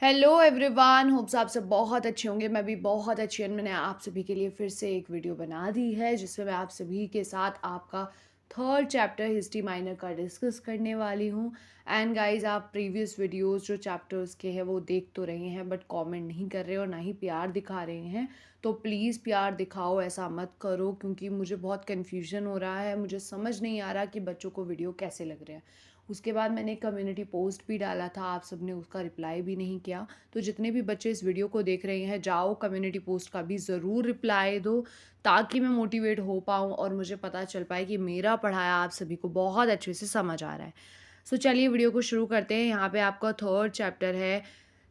Hello everyone, hopes आप सब बहुत अच्छे होंगे। मैं भी बहुत अच्छी हूँ। मैंने आप सभी के लिए फिर से एक वीडियो बना दी है जिसमें मैं आप सभी के साथ आपका थर्ड चैप्टर हिस्ट्री माइनर का डिस्कस करने वाली हूँ। एंड गाइस, आप प्रीवियस वीडियोस जो चैप्टर्स के हैं वो देख तो रहे हैं बट कमेंट नहीं कर रहे और ना ही प्यार दिखा रहे हैं। तो प्लीज़ प्यार दिखाओ, ऐसा मत करो क्योंकि मुझे बहुत कन्फ्यूजन हो रहा है। मुझे समझ नहीं आ रहा कि बच्चों को वीडियो कैसे लग रहे हैं। उसके बाद मैंने कम्युनिटी पोस्ट भी डाला था, आप सब ने उसका रिप्लाई भी नहीं किया। तो जितने भी बच्चे इस वीडियो को देख रहे हैं, जाओ कम्युनिटी पोस्ट का भी ज़रूर रिप्लाई दो ताकि मैं मोटिवेट हो पाऊँ और मुझे पता चल पाए कि मेरा पढ़ाया आप सभी को बहुत अच्छे से समझ आ रहा है। सो चलिए वीडियो को शुरू करते हैं। यहाँ पे आपका थर्ड चैप्टर है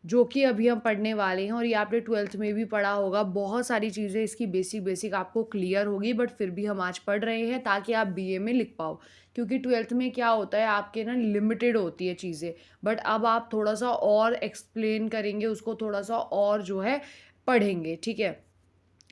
जो कि अभी हम पढ़ने वाले हैं और ये आपने 12th में भी पढ़ा होगा। बहुत सारी चीज़ें इसकी बेसिक बेसिक आपको क्लियर होगी बट फिर भी हम आज पढ़ रहे हैं ताकि आप बीए में लिख पाओ। क्योंकि 12th में क्या होता है, आपके ना लिमिटेड होती है चीज़ें, बट अब आप थोड़ा सा और एक्सप्लेन करेंगे उसको, थोड़ा सा और जो है पढ़ेंगे, ठीक है।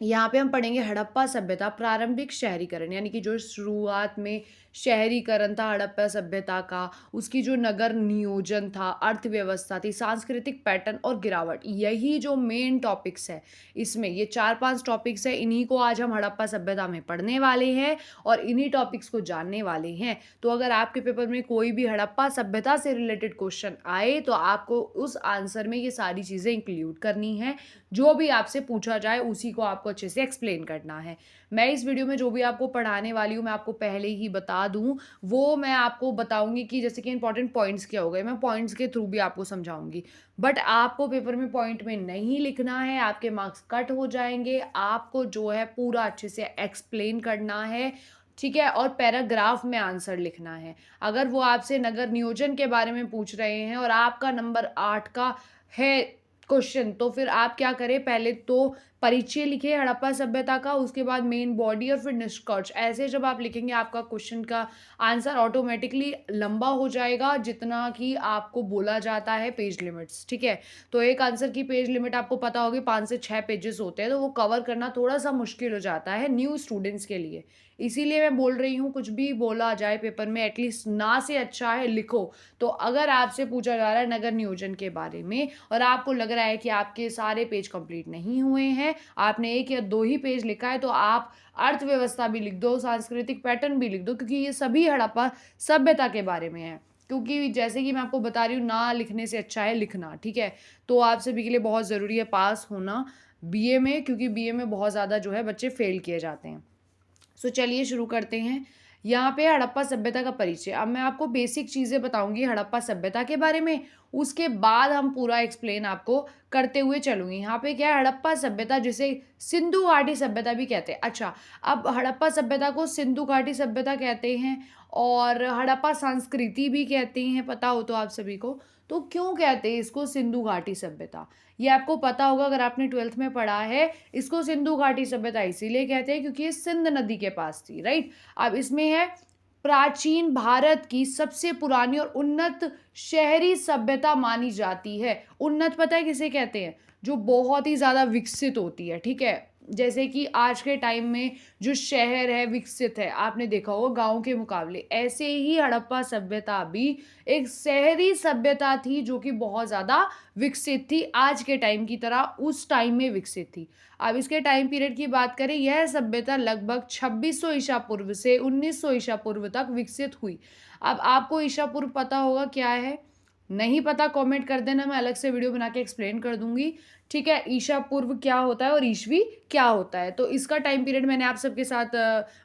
यहाँ पे हम पढ़ेंगे हड़प्पा सभ्यता प्रारंभिक शहरीकरण, यानी कि जो शुरुआत में शहरीकरण था हड़प्पा सभ्यता का, उसकी जो नगर नियोजन था, अर्थव्यवस्था थी, सांस्कृतिक पैटर्न और गिरावट, यही जो मेन टॉपिक्स है। इसमें ये 4-5 टॉपिक्स है, इन्हीं को आज हम हड़प्पा सभ्यता में पढ़ने वाले हैं और इन्हीं टॉपिक्स को जानने वाले हैं। तो अगर आपके पेपर में कोई भी हड़प्पा सभ्यता से रिलेटेड क्वेश्चन आए तो आपको उस आंसर में ये सारी चीज़ें इंक्लूड करनी है। जो भी आपसे पूछा जाए उसी को आपको अच्छे से एक्सप्लेन करना है। मैं इस वीडियो में जो भी आपको पढ़ाने वाली हूँ मैं आपको पहले ही बता दूँ, वो मैं आपको बताऊँगी कि जैसे कि इंपॉर्टेंट पॉइंट्स क्या हो गए, मैं पॉइंट्स के थ्रू भी आपको समझाऊँगी। बट आपको पेपर में पॉइंट में नहीं लिखना है, आपके मार्क्स कट हो जाएँगे। आपको जो है पूरा अच्छे से एक्सप्लेन करना है, ठीक है? और पैराग्राफ में आंसर लिखना है। अगर वो आपसे नगर नियोजन के बारे में पूछ रहे हैं और आपका नंबर 8 का है क्वेश्चन, तो फिर आप क्या करें, पहले तो परिचय लिखिए हड़प्पा सभ्यता का, उसके बाद मेन बॉडी और फिर निष्कर्ष। ऐसे जब आप लिखेंगे आपका क्वेश्चन का आंसर ऑटोमेटिकली लंबा हो जाएगा जितना कि आपको बोला जाता है पेज लिमिट्स, ठीक है। तो एक आंसर की पेज लिमिट आपको पता होगी 5 से 6 पेजेस होते हैं, तो वो कवर करना थोड़ा सा मुश्किल हो जाता है न्यू स्टूडेंट्स के लिए। इसीलिए मैं बोल रही हूँ कुछ भी बोला जाए पेपर में एटलीस्ट ना से अच्छा है लिखो। तो अगर आपसे पूछा जा रहा है नगर नियोजन के बारे में और आपको लग रहा है कि आपके सारे पेज कंप्लीट नहीं हुए हैं, आपने 1 या 2 ही पेज लिखा है, तो आप अर्थव्यवस्था भी लिख दो, सांस्कृतिक पैटर्न भी लिख दो क्योंकि ये सभी हड़प्पा सभ्यता के बारे में है। क्योंकि जैसे कि मैं आपको बता रही हूँ, ना लिखने से अच्छा है लिखना, ठीक है। तो आप सभी के लिए बहुत ज़रूरी है पास होना बीए में, क्योंकि बीए में बहुत ज़्यादा जो है बच्चे फेल किए जाते हैं। सो चलिए शुरू करते हैं। यहाँ पे हड़प्पा सभ्यता का परिचय। अब मैं आपको बेसिक चीज़ें बताऊंगी हड़प्पा सभ्यता के बारे में, उसके बाद हम पूरा एक्सप्लेन आपको करते हुए चलूंगी। यहाँ पे क्या है, हड़प्पा सभ्यता जिसे सिंधु घाटी सभ्यता भी कहते हैं। अच्छा, अब हड़प्पा सभ्यता को सिंधु घाटी सभ्यता कहते हैं और हड़प्पा संस्कृति भी कहते हैं, पता हो तो आप सभी को। तो क्यों कहते हैं इसको सिंधु घाटी सभ्यता, ये आपको पता होगा अगर आपने 12th में पढ़ा है। इसको सिंधु घाटी सभ्यता इसीलिए कहते हैं क्योंकि ये सिंध नदी के पास थी, राइट। अब इसमें है प्राचीन भारत की सबसे पुरानी और उन्नत शहरी सभ्यता मानी जाती है। उन्नत पता है किसे कहते हैं, जो बहुत ही ज़्यादा विकसित होती है, ठीक है। जैसे कि आज के टाइम में जो शहर है विकसित है, आपने देखा होगा गांव के मुकाबले, ऐसे ही हड़प्पा सभ्यता भी एक शहरी सभ्यता थी जो कि बहुत ज़्यादा विकसित थी, आज के टाइम की तरह उस टाइम में विकसित थी। अब इसके टाइम पीरियड की बात करें, यह सभ्यता लगभग 2600 ईसा पूर्व से 1900 ईसा पूर्व तक विकसित हुई। अब आपको ईसा पूर्व पता होगा क्या है, नहीं पता कमेंट कर देना, मैं अलग से वीडियो बना के एक्सप्लेन कर दूंगी, ठीक है। ईसा पूर्व क्या होता है और ईस्वी क्या होता है, तो इसका टाइम पीरियड मैंने आप सबके साथ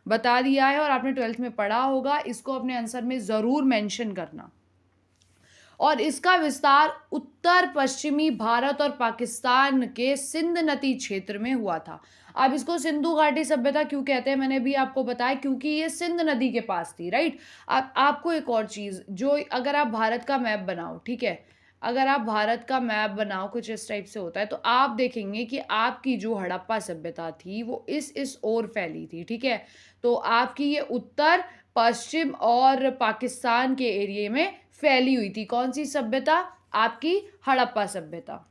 बता दिया है और आपने 12th में पढ़ा होगा। इसको अपने आंसर में ज़रूर मेंशन करना। और इसका विस्तार उत्तर पश्चिमी भारत और पाकिस्तान के सिंध नदी क्षेत्र में हुआ था। अब इसको सिंधु घाटी सभ्यता क्यों कहते हैं, मैंने भी आपको बताया क्योंकि ये सिंध नदी के पास थी, राइट। अब आपको एक और चीज़, जो अगर आप भारत का मैप बनाओ, ठीक है, अगर आप भारत का मैप बनाओ कुछ इस टाइप से होता है, तो आप देखेंगे कि आपकी जो हड़प्पा सभ्यता थी वो इस ओर फैली थी, ठीक है। तो आपकी ये उत्तर पश्चिम और पाकिस्तान के एरिया में फैली हुई थी। कौन सी सभ्यता, आपकी हड़प्पा सभ्यता।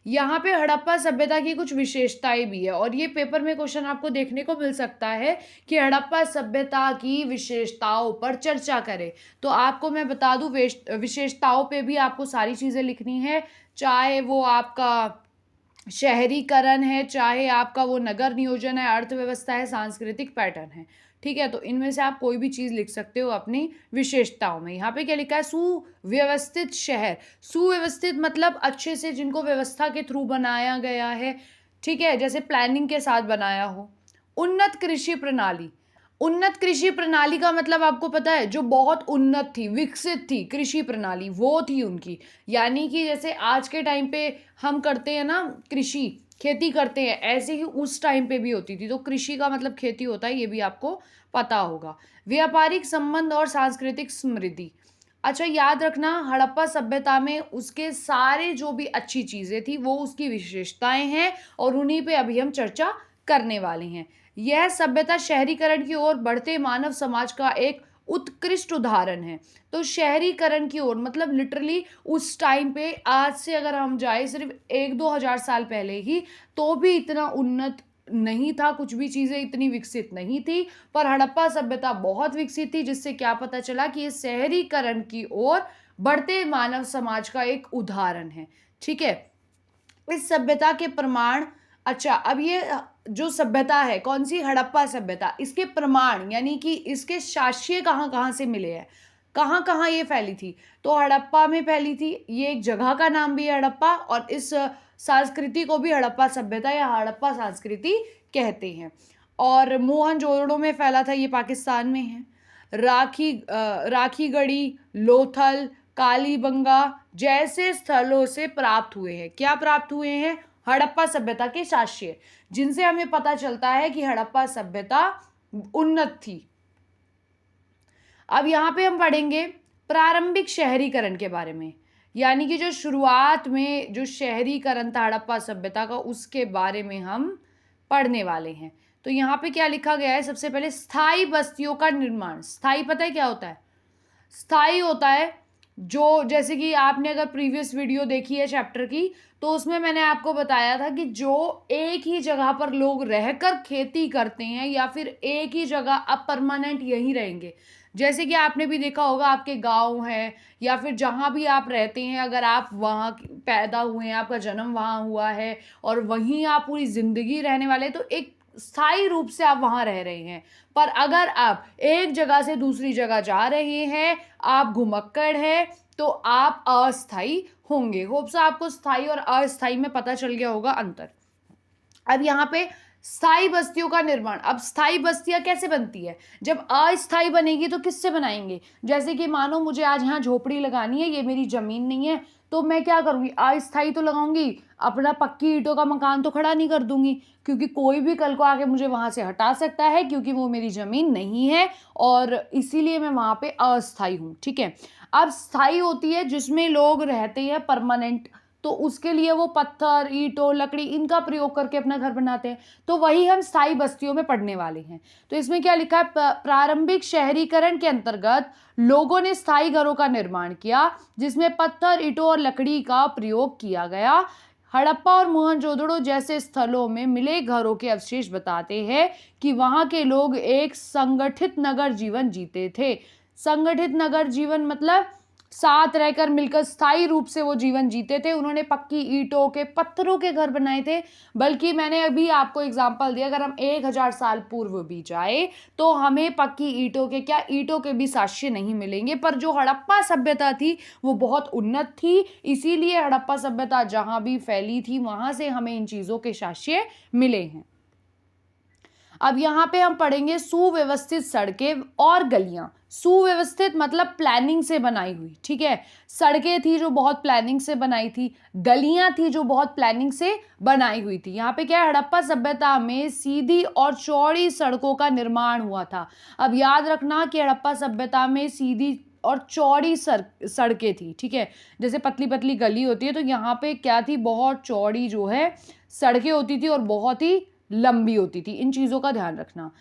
यहाँ पे हड़प्पा सभ्यता की कुछ विशेषताएं भी है और ये पेपर में क्वेश्चन आपको देखने को मिल सकता है कि हड़प्पा सभ्यता की विशेषताओं पर चर्चा करें। तो आपको मैं बता दूं विशेषताओं पे भी आपको सारी चीज़ें लिखनी है, चाहे वो आपका शहरीकरण है, चाहे आपका वो नगर नियोजन है, अर्थव्यवस्था है, सांस्कृतिक पैटर्न है। ठीक है, तो इनमें से आप कोई भी चीज़ लिख सकते हो अपनी विशेषताओं में। यहाँ पे क्या लिखा है, सुव्यवस्थित शहर। सुव्यवस्थित मतलब अच्छे से, जिनको व्यवस्था के थ्रू बनाया गया है, ठीक है, जैसे प्लानिंग के साथ बनाया हो। उन्नत कृषि प्रणाली। उन्नत कृषि प्रणाली का मतलब आपको पता है, जो बहुत उन्नत थी, विकसित थी कृषि प्रणाली, वो थी उनकी। यानी कि जैसे आज के टाइम पे हम करते हैं ना कृषि, खेती करते हैं, ऐसे ही उस टाइम पे भी होती थी। तो कृषि का मतलब खेती होता है, ये भी आपको पता होगा। व्यापारिक संबंध और सांस्कृतिक समृद्धि। अच्छा, याद रखना, हड़प्पा सभ्यता में उसके सारे जो भी अच्छी चीज़ें थी वो उसकी विशेषताएं हैं और उन्हीं पे अभी हम चर्चा करने वाले हैं। यह सभ्यता शहरीकरण की ओर बढ़ते मानव समाज का एक उत्कृष्ट उदाहरण है। तो शहरीकरण की ओर मतलब लिटरली उस टाइम पे, आज से अगर हम जाए सिर्फ 1-2 हज़ार साल पहले ही, तो भी इतना उन्नत नहीं था, कुछ भी चीज़ें इतनी विकसित नहीं थी। पर हड़प्पा सभ्यता बहुत विकसित थी, जिससे क्या पता चला कि ये शहरीकरण की ओर बढ़ते मानव समाज का एक उदाहरण है। ठीक है, इस सभ्यता के प्रमाण। अच्छा, अब ये जो सभ्यता है, कौन सी, हड़प्पा सभ्यता, इसके प्रमाण यानी कि इसके साक्ष्य कहाँ कहाँ से मिले हैं, कहाँ कहाँ ये फैली थी। तो हड़प्पा में फैली थी, ये एक जगह का नाम भी है हड़प्पा, और इस संस्कृति को भी हड़प्पा सभ्यता या हड़प्पा संस्कृति कहते हैं। और मोहनजोदड़ो में फैला था, ये पाकिस्तान में है। राखीगढ़ी, लोथल, कालीबंगा जैसे स्थलों से प्राप्त हुए हैं। क्या प्राप्त हुए हैं, हड़प्पा सभ्यता के साक्ष्य, जिनसे हमें पता चलता है कि हड़प्पा सभ्यता उन्नत थी। अब यहाँ पे हम पढ़ेंगे प्रारंभिक शहरीकरण के बारे में, यानी कि जो शुरुआत में जो शहरीकरण था हड़प्पा सभ्यता का, उसके बारे में हम पढ़ने वाले हैं। तो यहाँ पे क्या लिखा गया है, सबसे पहले स्थायी बस्तियों का निर्माण। स्थायी पता है क्या होता है, स्थायी होता है जो, जैसे कि आपने अगर प्रीवियस वीडियो देखी है चैप्टर की, तो उसमें मैंने आपको बताया था कि जो एक ही जगह पर लोग रहकर खेती करते हैं या फिर एक ही जगह अब परमानेंट यहीं रहेंगे। जैसे कि आपने भी देखा होगा, आपके गांव है या फिर जहाँ भी आप रहते हैं, अगर आप वहाँ पैदा हुए हैं, आपका जन्म वहाँ हुआ है और वहीं आप पूरी ज़िंदगी रहने वाले, तो एक स्थायी रूप से आप वहाँ रह रहे हैं। पर अगर आप एक जगह से दूसरी जगह जा रहे हैं, आप घुमक्कड़ हैं, तो आप अस्थायी होंगे। होप सो आपको स्थायी और अस्थायी में पता चल गया होगा अंतर। अब यहाँ पे स्थायी बस्तियों का निर्माण। अब स्थायी बस्तियां कैसे बनती है, जब अस्थायी बनेगी तो किससे बनाएंगे। जैसे कि मानो मुझे आज यहाँ झोपड़ी लगानी है, ये मेरी जमीन नहीं है, तो मैं क्या करूँगी, अस्थायी तो लगाऊंगी, अपना पक्की ईंटों का मकान तो खड़ा नहीं कर दूंगी, क्योंकि कोई भी कल को आके मुझे वहाँ से हटा सकता है, क्योंकि वो मेरी ज़मीन नहीं है और इसीलिए मैं वहाँ पे अस्थायी हूँ। ठीक है, अब स्थायी होती है जिसमें लोग रहते हैं परमानेंट, तो उसके लिए वो पत्थर, ईंटों, लकड़ी इनका प्रयोग करके अपना घर बनाते हैं। तो वही हम स्थायी बस्तियों में पढ़ने वाले हैं। तो इसमें क्या लिखा है, प्रारंभिक शहरीकरण के अंतर्गत लोगों ने स्थायी घरों का निर्माण किया, जिसमें पत्थर, ईंटों और लकड़ी का प्रयोग किया गया। हड़प्पा और मोहनजोदड़ो जैसे स्थलों में मिले घरों के अवशेष बताते हैं कि वहां के लोग एक संगठित नगर जीवन जीते थे। संगठित नगर जीवन मतलब साथ रहकर मिलकर स्थायी रूप से वो जीवन जीते थे। उन्होंने पक्की ईंटों के, पत्थरों के घर बनाए थे। बल्कि मैंने अभी आपको एग्जांपल दिया, अगर हम 1000 साल पूर्व भी जाए तो हमें पक्की ईंटों के, क्या ईंटों के भी साक्ष्य नहीं मिलेंगे। पर जो हड़प्पा सभ्यता थी वो बहुत उन्नत थी, इसीलिए हड़प्पा सभ्यता जहाँ भी फैली थी वहाँ से हमें इन चीज़ों के साक्ष्य मिले हैं। अब यहाँ पे हम पढ़ेंगे सुव्यवस्थित सड़कें और गलियां। सुव्यवस्थित मतलब प्लानिंग से बनाई हुई, ठीक है। सड़कें थी जो बहुत प्लानिंग से बनाई थी, गलियां थी जो बहुत प्लानिंग से बनाई हुई थी। यहाँ पे क्या है, हड़प्पा सभ्यता में सीधी और चौड़ी सड़कों का निर्माण हुआ था। अब याद रखना कि हड़प्पा सभ्यता में सीधी और चौड़ी सड़कें थी, ठीक है। जैसे पतली पतली गली होती है, तो यहाँ पे क्या थी, बहुत चौड़ी जो है सड़कें होती थी और बहुत ही लंबी होती थी। इन चीज़ों का ध्यान रखना,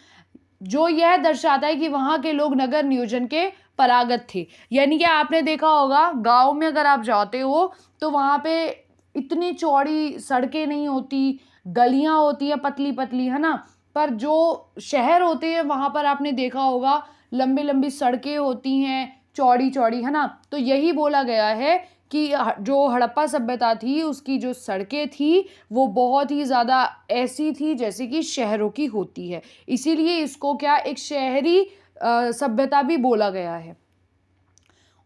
जो यह दर्शाता है कि वहाँ के लोग नगर नियोजन के परागत थे। यानी कि आपने देखा होगा गांव में अगर आप जाते हो तो वहाँ पे इतनी चौड़ी सड़कें नहीं होती, गलियां होती हैं पतली पतली, है ना। पर जो शहर होते हैं वहाँ पर आपने देखा होगा लंबी लंबी सड़कें होती हैं, चौड़ी चौड़ी, है ना। तो यही बोला गया है कि जो हड़प्पा सभ्यता थी उसकी जो सड़कें थी वो बहुत ही ज़्यादा ऐसी थी जैसे कि शहरों की होती है, इसीलिए इसको क्या एक शहरी सभ्यता भी बोला गया है।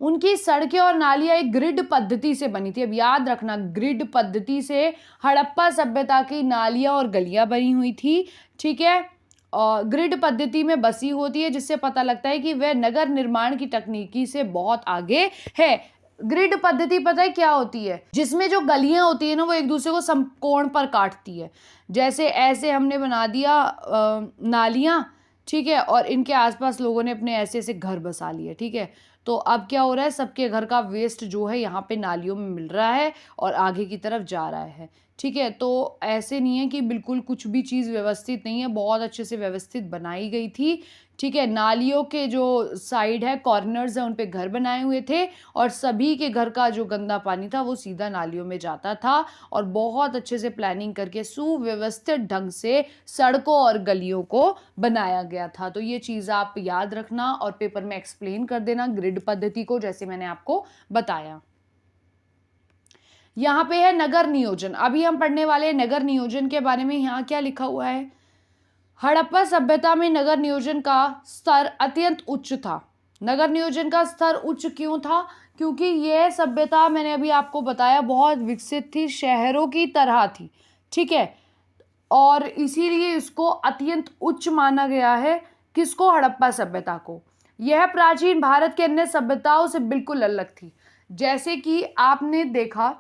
उनकी सड़कें और नालियां एक ग्रिड पद्धति से बनी थी। अब याद रखना, ग्रिड पद्धति से हड़प्पा सभ्यता की नालियां और गलियां बनी हुई थी, ठीक है। और ग्रिड पद्धति में बसी होती है, जिससे पता लगता है कि वह नगर निर्माण की तकनीकी से बहुत आगे है। ग्रिड पद्धति पता है क्या होती है? जिसमें जो गलियां होती है ना वो एक दूसरे को समकोण पर काटती है। जैसे ऐसे हमने बना दिया नालियां, ठीक है, और इनके आसपास लोगों ने अपने ऐसे ऐसे घर बसा लिए, ठीक है। तो अब क्या हो रहा है, सबके घर का वेस्ट जो है यहाँ पे नालियों में मिल रहा है और आगे की तरफ जा रहा है, ठीक है। तो ऐसे नहीं है कि बिल्कुल कुछ भी चीज़ व्यवस्थित नहीं है, बहुत अच्छे से व्यवस्थित बनाई गई थी, ठीक है। नालियों के जो साइड है, कॉर्नर्स है, उन पे घर बनाए हुए थे और सभी के घर का जो गंदा पानी था वो सीधा नालियों में जाता था और बहुत अच्छे से प्लानिंग करके सुव्यवस्थित ढंग से सड़कों और गलियों को बनाया गया था। तो ये चीज़ आप याद रखना और पेपर में एक्सप्लेन कर देना ग्रिड पद्धति को, जैसे मैंने आपको बताया। यहाँ पे है नगर नियोजन। अभी हम पढ़ने वाले हैं नगर नियोजन के बारे में। यहाँ क्या लिखा हुआ है? हड़प्पा सभ्यता में नगर नियोजन का स्तर अत्यंत उच्च था। नगर नियोजन का स्तर उच्च क्यों था? क्योंकि यह सभ्यता, मैंने अभी आपको बताया, बहुत विकसित थी, शहरों की तरह थी, ठीक है। और इसीलिए इसको अत्यंत उच्च माना गया है। किसको? हड़प्पा सभ्यता को। यह प्राचीन भारत के अन्य सभ्यताओं से बिल्कुल अलग थी। जैसे कि आपने देखा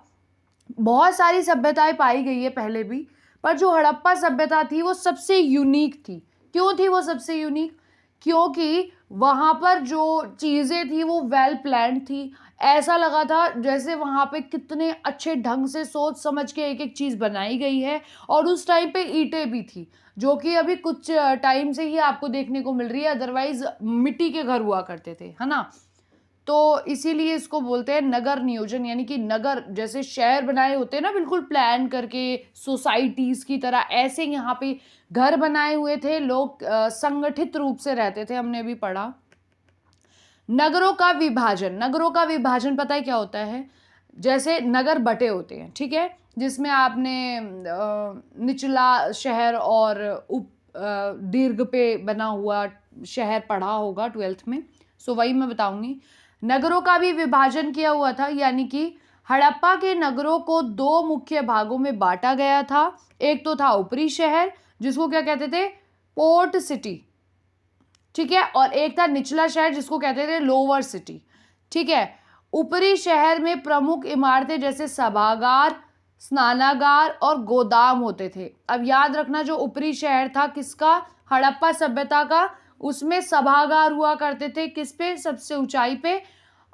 बहुत सारी सभ्यताएं पाई गई है पहले भी, पर जो हड़प्पा सभ्यता थी वो सबसे यूनिक थी। क्यों थी वो सबसे यूनिक? क्योंकि वहाँ पर जो चीज़ें थी वो वेल प्लान्ड थी। ऐसा लगा था जैसे वहाँ पे कितने अच्छे ढंग से सोच समझ के एक एक चीज़ बनाई गई है। और उस टाइम पे ईंटें भी थी, जो कि अभी कुछ टाइम से ही आपको देखने को मिल रही है, अदरवाइज मिट्टी के घर हुआ करते थे, है ना। तो इसीलिए इसको बोलते हैं नगर नियोजन, यानी कि नगर जैसे शहर बनाए होते हैं ना बिल्कुल प्लान करके सोसाइटीज की तरह, ऐसे यहाँ पे घर बनाए हुए थे। लोग संगठित रूप से रहते थे, हमने भी पढ़ा। नगरों का विभाजन। नगरों का विभाजन पता है क्या होता है? जैसे नगर बटे होते हैं, ठीक है, जिसमें आपने निचला शहर और दीर्घ पे बना हुआ शहर पढ़ा होगा 12th में। सो वही मैं बताऊंगी। नगरों का भी विभाजन किया हुआ था, यानी कि हड़प्पा के नगरों को दो मुख्य भागों में बांटा गया था। एक तो था ऊपरी शहर, जिसको क्या कहते थे? पोर्ट सिटी, ठीक है, और एक था निचला शहर जिसको कहते थे लोअर सिटी, ठीक है। ऊपरी शहर में प्रमुख इमारतें जैसे सभागार, स्नानागार और गोदाम होते थे। अब याद रखना, जो ऊपरी शहर था किसका? हड़प्पा सभ्यता का। उसमें सभागार हुआ करते थे, किस पे? सबसे ऊंचाई पे।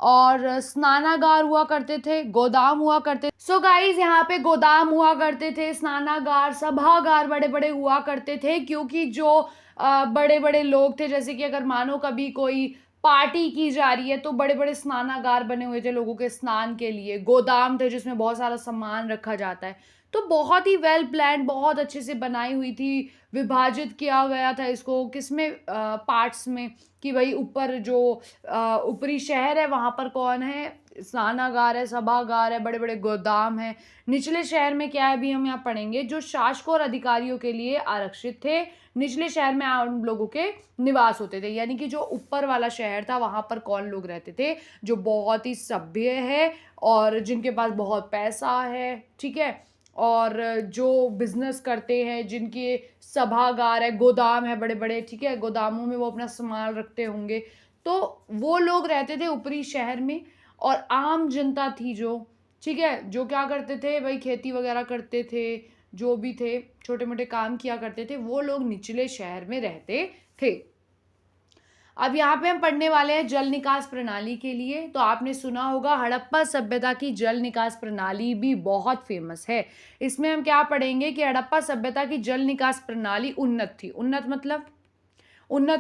और स्नानागार हुआ करते थे, गोदाम हुआ करते। सो गाइस, यहाँ पे गोदाम हुआ करते थे, स्नानागार, सभागार बड़े बड़े हुआ करते थे, क्योंकि जो बड़े बड़े लोग थे, जैसे कि अगर मानो कभी कोई पार्टी की जा रही है तो बड़े बड़े स्नानागार बने हुए थे लोगों के स्नान के लिए। गोदाम थे जिसमें बहुत सारा सामान रखा जाता है। तो बहुत ही वेल प्लान, बहुत अच्छे से बनाई हुई थी। विभाजित किया गया था इसको किसमें? पार्ट्स में, कि भाई ऊपर जो ऊपरी शहर है वहाँ पर कौन है? स्नानागार है, सभागार है, बड़े बड़े गोदाम है। निचले शहर में क्या है, अभी हम यहाँ पढ़ेंगे, जो शासकों और अधिकारियों के लिए आरक्षित थे। निचले शहर में आम लोगों के निवास होते थे, यानी कि जो ऊपर वाला शहर था वहाँ पर कौन लोग रहते थे? जो बहुत ही सभ्य है और जिनके पास बहुत पैसा है, ठीक है, और जो बिजनेस करते हैं, जिनके सभागार है, गोदाम है बड़े बड़े, ठीक है, गोदामों में वो अपना सामान रखते होंगे। तो वो लोग रहते थे ऊपरी शहर में। और आम जनता थी जो, ठीक है, जो क्या करते थे भाई? खेती वगैरह करते थे, जो भी थे छोटे मोटे काम किया करते थे, वो लोग निचले शहर में रहते थे। अब यहाँ पे हम पढ़ने वाले हैं जल निकास प्रणाली के लिए। तो आपने सुना होगा हड़प्पा सभ्यता की जल निकास प्रणाली भी बहुत फेमस है। इसमें हम क्या पढ़ेंगे कि हड़प्पा सभ्यता की जल निकास प्रणाली उन्नत थी। उन्नत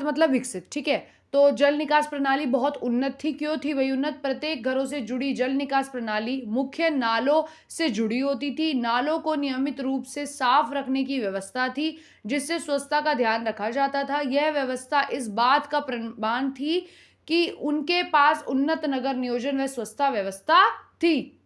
मतलब विकसित, ठीक है। तो जल निकास प्रणाली बहुत उन्नत थी। क्यों थी वही उन्नत? प्रत्येक घरों से जुड़ी जल निकास प्रणाली मुख्य नालों से जुड़ी होती थी। नालों को नियमित रूप से साफ रखने की व्यवस्था थी, जिससे स्वच्छता का ध्यान रखा जाता था। यह व्यवस्था इस बात का प्रमाण थी कि उनके पास उन्नत नगर नियोजन व स्वच्छता व्यवस्था थी।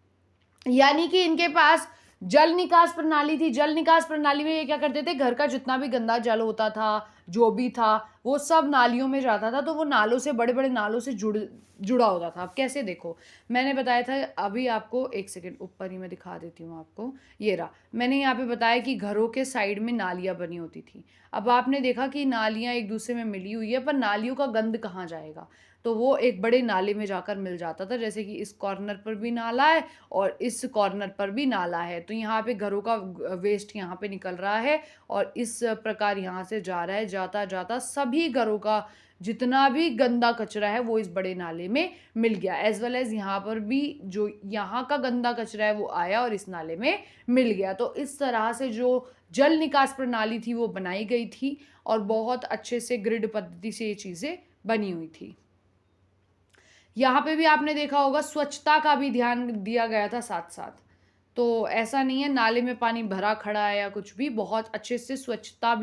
यानी कि इनके पास जल निकास प्रणाली थी। जल निकास प्रणाली में ये क्या करते थे, घर का जितना भी गंदा जल होता था, जो भी था, वो सब नालियों में जाता था। तो वो नालों से, बड़े बड़े नालों से जुड़ा होता था। अब कैसे, देखो मैंने बताया था अभी आपको, एक सेकेंड ऊपर ही मैं दिखा देती हूँ आपको। ये रहा, मैंने यहाँ पे बताया कि घरों के साइड में नालियाँ बनी होती थी। अब आपने देखा कि नालियाँ एक दूसरे में मिली हुई है, पर नालियों का गंद कहाँ जाएगा? तो वो एक बड़े नाले में जाकर मिल जाता था। जैसे कि इस कॉर्नर पर भी नाला है और इस कॉर्नर पर भी नाला है, तो यहाँ पे घरों का वेस्ट यहाँ पे निकल रहा है और इस प्रकार यहाँ से जा रहा है। जाता जाता सभी घरों का जितना भी गंदा कचरा है वो इस बड़े नाले में मिल गया। एज वेल एज यहाँ पर भी जो यहाँ का गंदा कचरा है वो आया और इस नाले में मिल गया। तो इस तरह से जो जल निकास प्रणाली थी वो बनाई गई थी और बहुत अच्छे से ग्रिड पद्धति से ये चीज़ें बनी हुई थी। यहाँ पे भी आपने देखा होगा स्वच्छता का भी ध्यान दिया गया था साथ साथ। तो ऐसा नहीं है नाले में पानी भरा खड़ा है या कुछ भी, बहुत अच्छे से स्वच्छता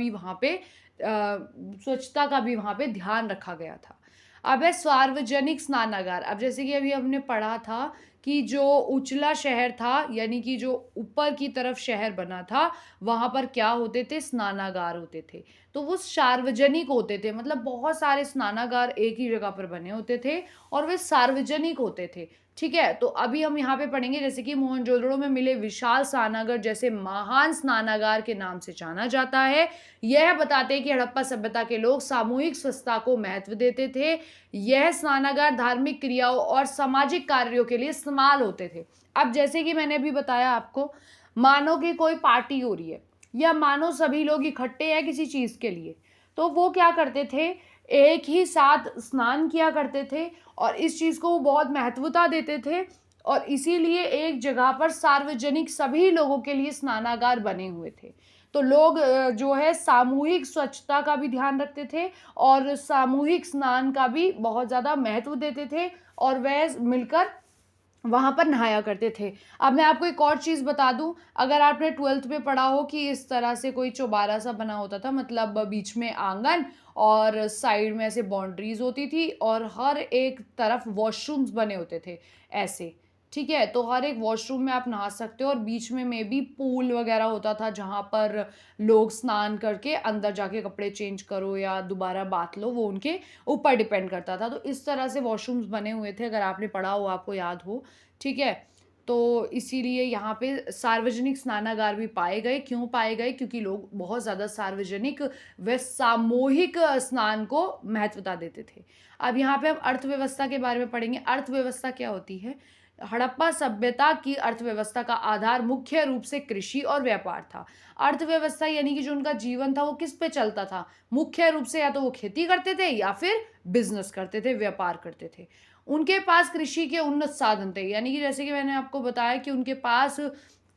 का भी वहाँ पे ध्यान रखा गया था। अब है सार्वजनिक स्नानागार। अब जैसे कि अभी हमने पढ़ा था कि जो उछला शहर था, यानी कि जो ऊपर की तरफ शहर बना था, वहाँ पर क्या होते थे, स्नानागार होते थे। तो वो सार्वजनिक होते थे, मतलब बहुत सारे स्नानागार एक ही जगह पर बने होते थे और वे सार्वजनिक होते थे। ठीक है, तो अभी हम यहाँ पे पढ़ेंगे जैसे कि मोहनजोदड़ो में मिले विशाल स्नानागार जैसे महान स्नानागार के नाम से जाना जाता है। यह बताते हैं कि हड़प्पा सभ्यता के लोग सामूहिक स्वच्छता को महत्व देते थे। यह स्नानागार धार्मिक क्रियाओं और सामाजिक कार्यों के लिए इस्तेमाल होते थे। अब जैसे कि मैंने अभी बताया आपको, मानो कि कोई पार्टी हो रही है या मानो सभी लोग इकट्ठे हैं किसी चीज़ के लिए, तो वो क्या करते थे, एक ही साथ स्नान किया करते थे और इस चीज़ को वो बहुत महत्वता देते थे और इसीलिए एक जगह पर सार्वजनिक सभी लोगों के लिए स्नानागार बने हुए थे। तो लोग जो है सामूहिक स्वच्छता का भी ध्यान रखते थे और सामूहिक स्नान का भी बहुत ज़्यादा महत्व देते थे और वह मिलकर वहाँ पर नहाया करते थे। अब मैं आपको एक और चीज़ बता दूँ, अगर आपने 12th में पढ़ा हो कि इस तरह से कोई चौबारा सा बना होता था, मतलब बीच में आंगन और साइड में ऐसे बाउंड्रीज़ होती थी और हर एक तरफ वॉशरूम्स बने होते थे ऐसे। ठीक है, तो हर एक वॉशरूम में आप नहा सकते हो और बीच में मे बी पूल वगैरह होता था जहाँ पर लोग स्नान करके अंदर जाके कपड़े चेंज करो या दोबारा बात लो, वो उनके ऊपर डिपेंड करता था। तो इस तरह से वॉशरूम्स बने हुए थे, अगर आपने पढ़ा हो, आपको याद हो। ठीक है, तो इसीलिए यहाँ पे सार्वजनिक स्नानागार भी पाए गए। क्यों पाए गए? क्योंकि लोग बहुत ज़्यादा सार्वजनिक व सामूहिक स्नान को महत्वता देते थे। अब यहाँ पे हम अर्थव्यवस्था के बारे में पढ़ेंगे। अर्थव्यवस्था क्या होती है? हड़प्पा सभ्यता की अर्थव्यवस्था का आधार मुख्य रूप से कृषि और व्यापार था। अर्थव्यवस्था यानी कि जो उनका जीवन था वो किस पे चलता था? मुख्य रूप से या तो वो खेती करते थे या फिर बिजनेस करते थे, व्यापार करते थे। उनके पास कृषि के उन्नत साधन थे, यानी कि जैसे कि मैंने आपको बताया कि उनके पास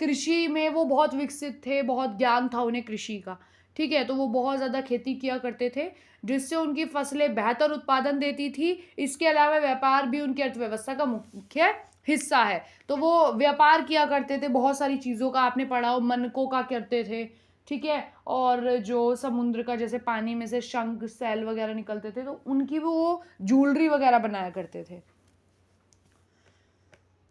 कृषि में वो बहुत विकसित थे, बहुत ज्ञान था उन्हें कृषि का। ठीक है, तो वो बहुत ज़्यादा खेती किया करते थे जिससे उनकी फसलें बेहतर उत्पादन देती थी। इसके अलावा व्यापार भी उनकी अर्थव्यवस्था का मुख्य हिस्सा है। तो वो व्यापार किया करते थे, बहुत सारी चीज़ों का आपने पढ़ा हो, मनकों का करते थे। ठीक है, और जो समुद्र का जैसे पानी में से शंख सेल वगैरह निकलते थे तो उनकी वो ज्वेलरी वगैरह बनाया करते थे।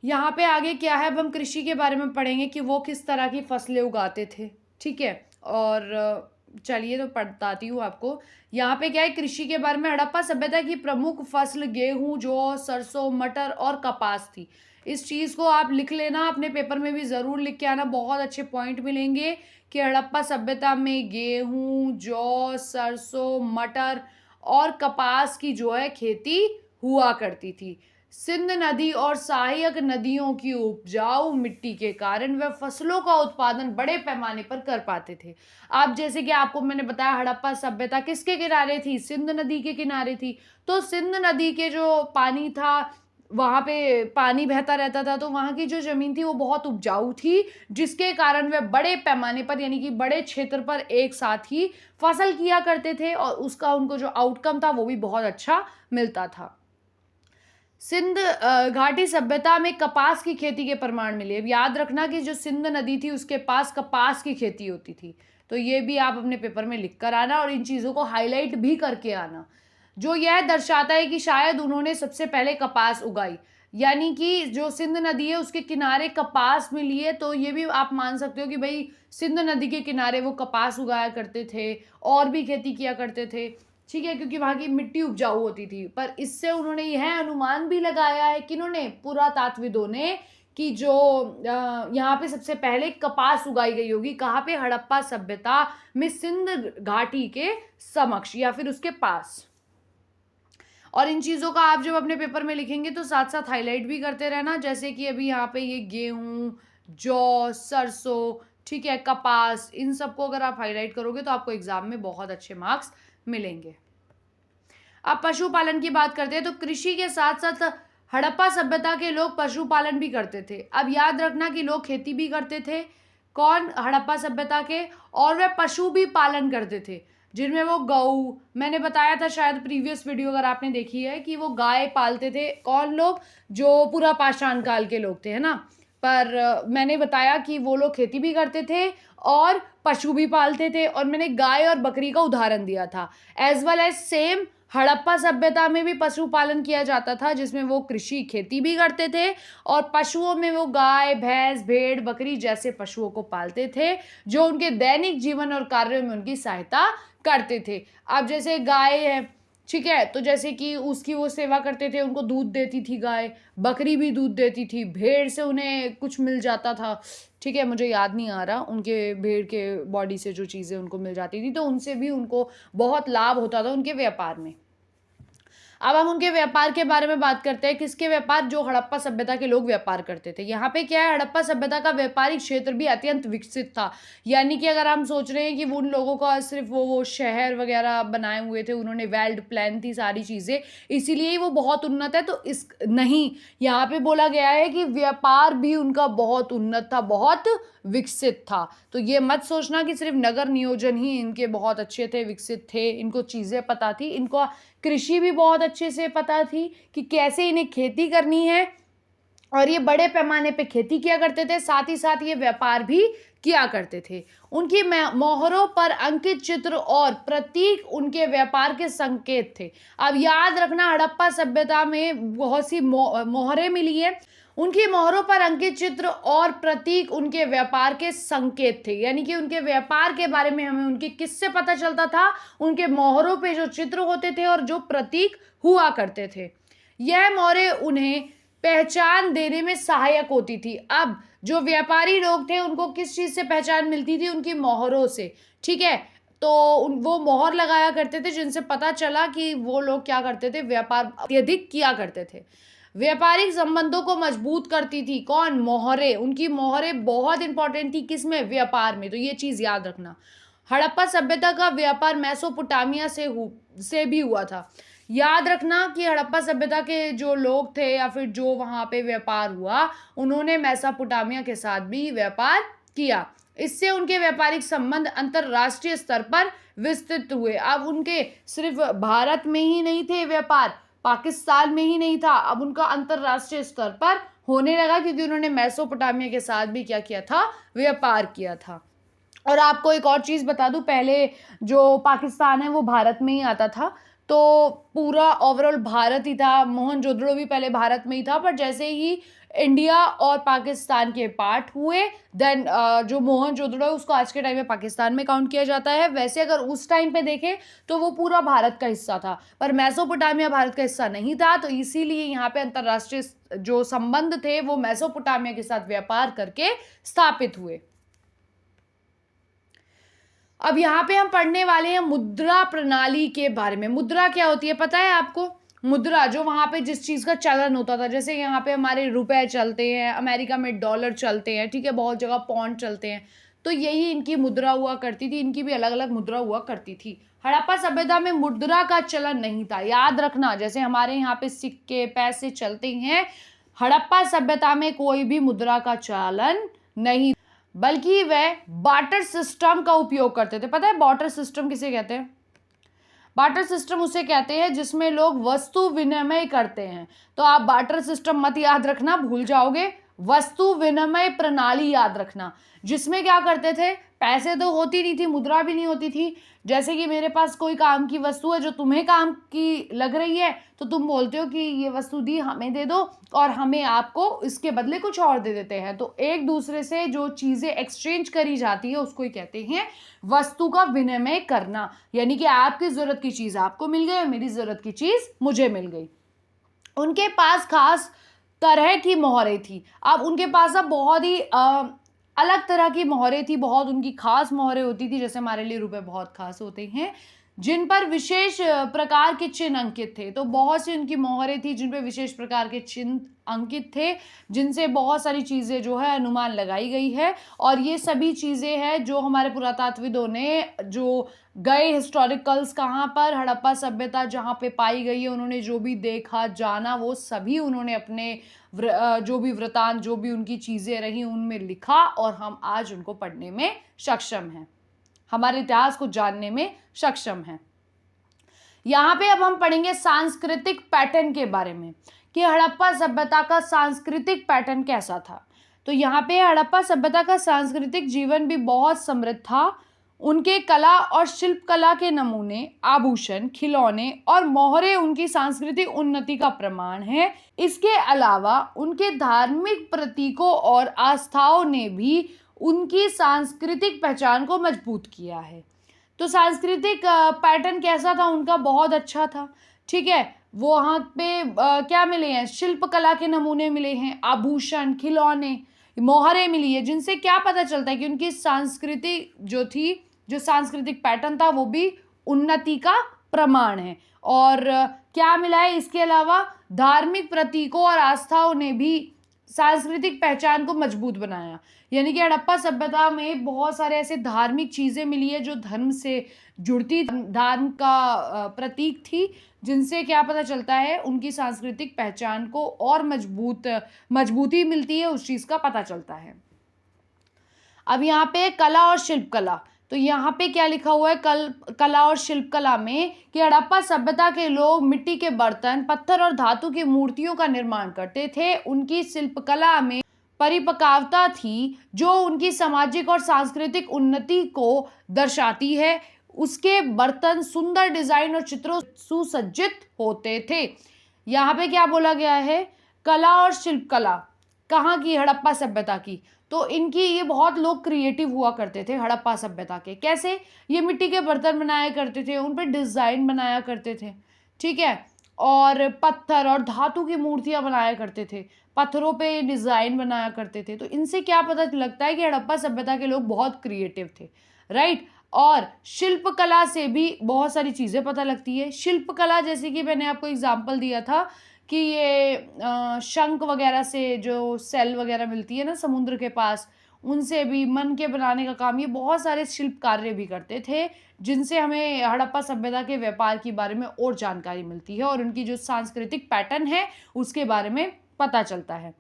यहाँ पे आगे क्या है, अब हम कृषि के बारे में पढ़ेंगे कि वो किस तरह की फसलें उगाते थे। ठीक है, और चलिए तो बताती हूँ आपको। यहाँ पे क्या है, कृषि के बारे में, हड़प्पा सभ्यता की प्रमुख फसल गेहूं, जौ, सरसों, मटर और कपास थी। इस चीज़ को आप लिख लेना, अपने पेपर में भी ज़रूर लिख के आना, बहुत अच्छे पॉइंट मिलेंगे कि हड़प्पा सभ्यता में गेहूं, जौ, सरसों, मटर और कपास की जो है खेती हुआ करती थी। सिंध नदी और सहायक नदियों की उपजाऊ मिट्टी के कारण वह फसलों का उत्पादन बड़े पैमाने पर कर पाते थे। अब जैसे कि आपको मैंने बताया, हड़प्पा सभ्यता किसके किनारे थी? सिंध नदी के किनारे थी। तो सिंध नदी के जो पानी था वहाँ पे पानी बहता रहता था, तो वहाँ की जो ज़मीन थी वो बहुत उपजाऊ थी, जिसके कारण वे बड़े पैमाने पर यानी कि बड़े क्षेत्र पर एक साथ ही फसल किया करते थे और उसका उनको जो आउटकम था वो भी बहुत अच्छा मिलता था। सिंध घाटी सभ्यता में कपास की खेती के प्रमाण मिले। अब याद रखना कि जो सिंध नदी थी उसके पास कपास की खेती होती थी, तो ये भी आप अपने पेपर में लिख कर आना और इन चीज़ों को हाईलाइट भी करके आना, जो यह दर्शाता है कि शायद उन्होंने सबसे पहले कपास उगाई, यानी कि जो सिंध नदी है उसके किनारे कपास मिली है, तो ये भी आप मान सकते हो कि भाई सिंध नदी के किनारे वो कपास उगाया करते थे और भी खेती किया करते थे, ठीक है, क्योंकि वहाँ की मिट्टी उपजाऊ होती थी। पर इससे उन्होंने यह अनुमान भी लगाया है कि इन्होंने पुरातात्विदों ने कि जो यहाँ पे सबसे पहले कपास उगाई गई होगी, कहाँ पे, हड़प्पा सभ्यता में सिंध घाटी के समक्ष या फिर उसके पास। और इन चीज़ों का आप जब अपने पेपर में लिखेंगे तो साथ साथ हाईलाइट भी करते रहना, जैसे कि अभी यहाँ पे ये गेहूँ, जौ, सरसों, ठीक है, कपास, इन सबको अगर आप हाईलाइट करोगे तो आपको एग्जाम में बहुत अच्छे मार्क्स मिलेंगे। अब पशुपालन की बात करते हैं, तो कृषि के साथ साथ हड़प्पा सभ्यता के लोग पशुपालन भी करते थे। अब याद रखना कि लोग खेती भी करते थे, कौन, हड़प्पा सभ्यता के, और वे पशु भी पालन करते थे, जिनमें वो गऊ, मैंने बताया था शायद प्रीवियस वीडियो अगर आपने देखी है कि वो गाय पालते थे। कौन लोग, जो पूरा पाषाण काल के लोग थे, है ना। पर मैंने बताया कि वो लोग खेती भी करते थे और पशु भी पालते थे, और मैंने गाय और बकरी का उदाहरण दिया था। As well as same Harappa सभ्यता में भी पशुपालन किया जाता था, जिसमें वो कृषि खेती भी करते थे और पशुओं में वो गाय, भैंस, भेड़, बकरी जैसे पशुओं को पालते थे, जो उनके दैनिक जीवन और कार्यों में उनकी सहायता करते थे। अब जैसे गाय है, ठीक है, तो जैसे कि उसकी वो सेवा करते थे, उनको दूध देती थी गाय, बकरी भी दूध देती थी, भेड़ से उन्हें कुछ मिल जाता था, ठीक है, मुझे याद नहीं आ रहा, उनके भेड़ के बॉडी से जो चीज़ें उनको मिल जाती थी, तो उनसे भी उनको बहुत लाभ होता था उनके व्यापार में। अब हम उनके व्यापार के बारे में बात करते हैं, किसके व्यापार, जो हड़प्पा सभ्यता के लोग व्यापार करते थे। यहाँ पे क्या है, हड़प्पा सभ्यता का व्यापारिक क्षेत्र भी अत्यंत विकसित था, यानी कि अगर हम सोच रहे हैं कि उन लोगों का सिर्फ वो शहर वगैरह बनाए हुए थे, उन्होंने वेल्ड प्लान थी सारी चीज़ें, इसीलिए ही वो बहुत उन्नत है, तो इस नहीं, यहाँ पे बोला गया है कि व्यापार भी उनका बहुत उन्नत था, बहुत विकसित था। तो ये मत सोचना कि सिर्फ नगर नियोजन ही इनके बहुत अच्छे थे, विकसित थे, इनको चीज़ें पता थी, इनको कृषि भी बहुत अच्छे से पता थी कि कैसे इन्हें खेती करनी है, और ये बड़े पैमाने पे खेती किया करते थे, साथ ही साथ ये व्यापार भी किया करते थे। उनकी मोहरों पर अंकित चित्र और प्रतीक उनके व्यापार के संकेत थे। अब याद रखना, हड़प्पा सभ्यता में बहुत सी मोहरें मिली है, उनकी मोहरों पर अंकित चित्र और प्रतीक उनके व्यापार के संकेत थे, यानी कि उनके व्यापार के बारे में हमें उनके किससे पता चलता था, उनके मोहरों पे जो चित्र होते थे और जो प्रतीक हुआ करते थे। यह मोहरें उन्हें पहचान देने में सहायक होती थी। अब जो व्यापारी लोग थे उनको किस चीज़ से पहचान मिलती थी, उनकी मोहरों से, ठीक है, तो वो मोहर लगाया करते थे, जिनसे पता चला कि वो लोग क्या करते थे, व्यापार अत्यधिक किया करते थे। व्यापारिक संबंधों को मजबूत करती थी, कौन, मोहरें, उनकी मोहरें बहुत इंपॉर्टेंट थी, किसमें, व्यापार में, तो ये चीज़ याद रखना। हड़प्पा सभ्यता का व्यापार मेसोपोटामिया से भी हुआ था। याद रखना कि हड़प्पा सभ्यता के जो लोग थे या फिर जो वहाँ पे व्यापार हुआ, उन्होंने मेसोपोटामिया के साथ भी व्यापार किया, इससे उनके व्यापारिक संबंध अंतरराष्ट्रीय स्तर पर विस्तृत हुए। अब उनके सिर्फ भारत में ही नहीं थे व्यापार, पाकिस्तान में ही नहीं था, अब उनका अंतरराष्ट्रीय स्तर पर होने लगा, क्योंकि उन्होंने मेसोपोटामिया के साथ भी क्या किया था, व्यापार किया था। और आपको एक और चीज़ बता दूं, पहले जो पाकिस्तान है वो भारत में ही आता था, तो पूरा ओवरऑल भारत ही था, मोहनजोदड़ो भी पहले भारत में ही था, पर जैसे ही इंडिया और पाकिस्तान के पार्ट हुए, देन जो मोहनजोदड़ो है उसको आज के टाइम में पाकिस्तान में काउंट किया जाता है। वैसे अगर उस टाइम पे देखें तो वो पूरा भारत का हिस्सा था, पर मेसोपोटामिया भारत का हिस्सा नहीं था, तो इसीलिए यहाँ पे अंतर्राष्ट्रीय जो संबंध थे वो मेसोपोटामिया के साथ व्यापार करके स्थापित हुए। अब यहाँ पे हम पढ़ने वाले हैं मुद्रा प्रणाली के बारे में। मुद्रा क्या होती है पता है आपको? मुद्रा, जो वहाँ पे जिस चीज़ का चलन होता था, जैसे यहाँ पे हमारे रुपए चलते हैं, अमेरिका में डॉलर चलते हैं, ठीक है, बहुत जगह पौंड चलते हैं, तो यही इनकी मुद्रा हुआ करती थी, इनकी भी अलग अलग मुद्रा हुआ करती थी। हड़प्पा सभ्यता में मुद्रा का चलन नहीं था, याद रखना, जैसे हमारे यहाँ पे सिक्के पैसे चलते हैं, हड़प्पा सभ्यता में कोई भी मुद्रा का चलन नहीं, बल्कि वह बार्टर सिस्टम का उपयोग करते थे। पता है बार्टर सिस्टम किसे कहते हैं? बार्टर सिस्टम उसे कहते हैं जिसमें लोग वस्तु विनिमय करते हैं। तो आप बार्टर सिस्टम मत याद रखना, भूल जाओगे, वस्तु विनिमय प्रणाली याद रखना, जिसमें क्या करते थे, पैसे तो होती नहीं थी, मुद्रा भी नहीं होती थी। जैसे कि मेरे पास कोई काम की वस्तु है जो तुम्हें काम की लग रही है, तो तुम बोलते हो कि ये वस्तु दी, हमें दे दो, और हमें आपको इसके बदले कुछ और दे देते हैं। तो एक दूसरे से जो चीज़ें एक्सचेंज करी जाती है उसको ही कहते हैं वस्तु का विनिमय करना। यानी कि आपकी ज़रूरत की चीज़ आपको मिल गई और मेरी ज़रूरत की चीज़ मुझे मिल गई। उनके पास खास तरह की मोहरें थी। अब उनके पास अब बहुत ही अलग तरह की मोहरें थी, बहुत उनकी खास मोहरें होती थी, जैसे हमारे लिए रुपए बहुत खास होते हैं, जिन पर विशेष प्रकार के चिन्ह अंकित थे। तो बहुत सी उनकी मोहरें थी जिन पर विशेष प्रकार के चिन्ह अंकित थे, जिनसे बहुत सारी चीज़ें जो है अनुमान लगाई गई है। और ये सभी चीज़ें हैं जो हमारे पुरातात्विदों ने जो गए हिस्टोरिकल्स कहाँ पर, हड़प्पा सभ्यता जहाँ पे पाई गई है, उन्होंने जो भी देखा जाना वो सभी उन्होंने अपने जो भी वृतांत, जो भी उनकी चीज़ें रही उनमें लिखा, और हम आज उनको पढ़ने में सक्षम हैं, हमारे इतिहास को जानने में सक्षम हैं। यहाँ पे अब हम पढ़ेंगे सांस्कृतिक पैटर्न के बारे में कि हड़प्पा सभ्यता का सांस्कृतिक पैटर्न कैसा था। तो यहाँ पे हड़प्पा सभ्यता का सांस्कृतिक जीवन भी बहुत समृद्ध था। उनके कला और शिल्प कला के नमूने, आभूषण, खिलौने और मोहरे उनकी सांस्कृतिक उन्नति का प्रमाण है। इसके अलावा उनके धार्मिक प्रतीकों और आस्थाओं ने भी उनकी सांस्कृतिक पहचान को मजबूत किया है। तो सांस्कृतिक पैटर्न कैसा था उनका? बहुत अच्छा था। ठीक है, वो वहाँ पे क्या मिले हैं? शिल्प कला के नमूने मिले हैं, आभूषण, खिलौने, मोहरें मिली है, जिनसे क्या पता चलता है कि उनकी संस्कृति जो थी, जो सांस्कृतिक पैटर्न था, वो भी उन्नति का प्रमाण है। और क्या मिला है इसके अलावा? धार्मिक प्रतीकों और आस्थाओं ने भी सांस्कृतिक पहचान को मजबूत बनाया। यानी कि हड़प्पा सभ्यता में बहुत सारे ऐसे धार्मिक चीज़ें मिली है जो धर्म से जुड़ती, धर्म का प्रतीक थी, जिनसे क्या पता चलता है उनकी सांस्कृतिक पहचान को और मजबूती मिलती है, उस चीज़ का पता चलता है। अब यहाँ पे कला और शिल्प कला, तो यहाँ पे क्या लिखा हुआ है कला और शिल्प कला में कि हड़प्पा सभ्यता के लोग मिट्टी के बर्तन, पत्थर और धातु की मूर्तियों का निर्माण करते थे। उनकी शिल्प कला में परिपक्वता थी जो उनकी सामाजिक और सांस्कृतिक उन्नति को दर्शाती है। उसके बर्तन सुंदर डिजाइन और चित्रों सुसज्जित होते थे। यहाँ पे क्या बोला गया है? कला और शिल्प कला कहाँ की? हड़प्पा सभ्यता की। तो इनकी ये बहुत लोग क्रिएटिव हुआ करते थे हड़प्पा सभ्यता के। कैसे? ये मिट्टी के बर्तन बनाया करते थे, उन पर डिज़ाइन बनाया करते थे, ठीक है, और पत्थर और धातु की मूर्तियां बनाया करते थे, पत्थरों पे डिज़ाइन बनाया करते थे। तो इनसे क्या पता लगता है कि हड़प्पा सभ्यता के लोग बहुत क्रिएटिव थे, राइट। और शिल्प कला से भी बहुत सारी चीज़ें पता लगती है। शिल्प कला जैसे कि मैंने आपको एग्जाम्पल दिया था कि ये शंख वगैरह से जो सेल वगैरह मिलती है ना समुद्र के पास, उनसे भी मन के बनाने का काम, ये बहुत सारे शिल्प कार्य भी करते थे, जिनसे हमें हड़प्पा सभ्यता के व्यापार के बारे में और जानकारी मिलती है और उनकी जो सांस्कृतिक पैटर्न है उसके बारे में पता चलता है।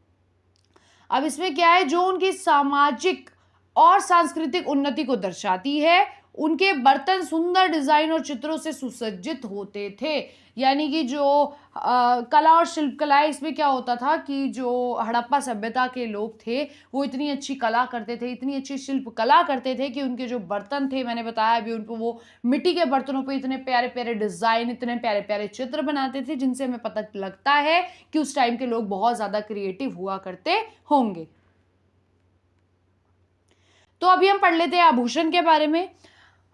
अब इसमें क्या है, जो उनकी सामाजिक और सांस्कृतिक उन्नति को दर्शाती है, उनके बर्तन सुंदर डिजाइन और चित्रों से सुसज्जित होते थे। यानी कि जो कला और शिल्प कला है, इसमें क्या होता था कि जो हड़प्पा सभ्यता के लोग थे वो इतनी अच्छी कला करते थे, इतनी अच्छी शिल्प कला करते थे कि उनके जो बर्तन थे, मैंने बताया अभी, उनको वो मिट्टी के बर्तनों पे इतने प्यारे प्यारे डिज़ाइन, इतने प्यारे प्यारे चित्र बनाते थे, जिनसे हमें पता लगता है कि उस टाइम के लोग बहुत ज़्यादा क्रिएटिव हुआ करते होंगे। तो अभी हम पढ़ लेते हैं आभूषण के बारे में।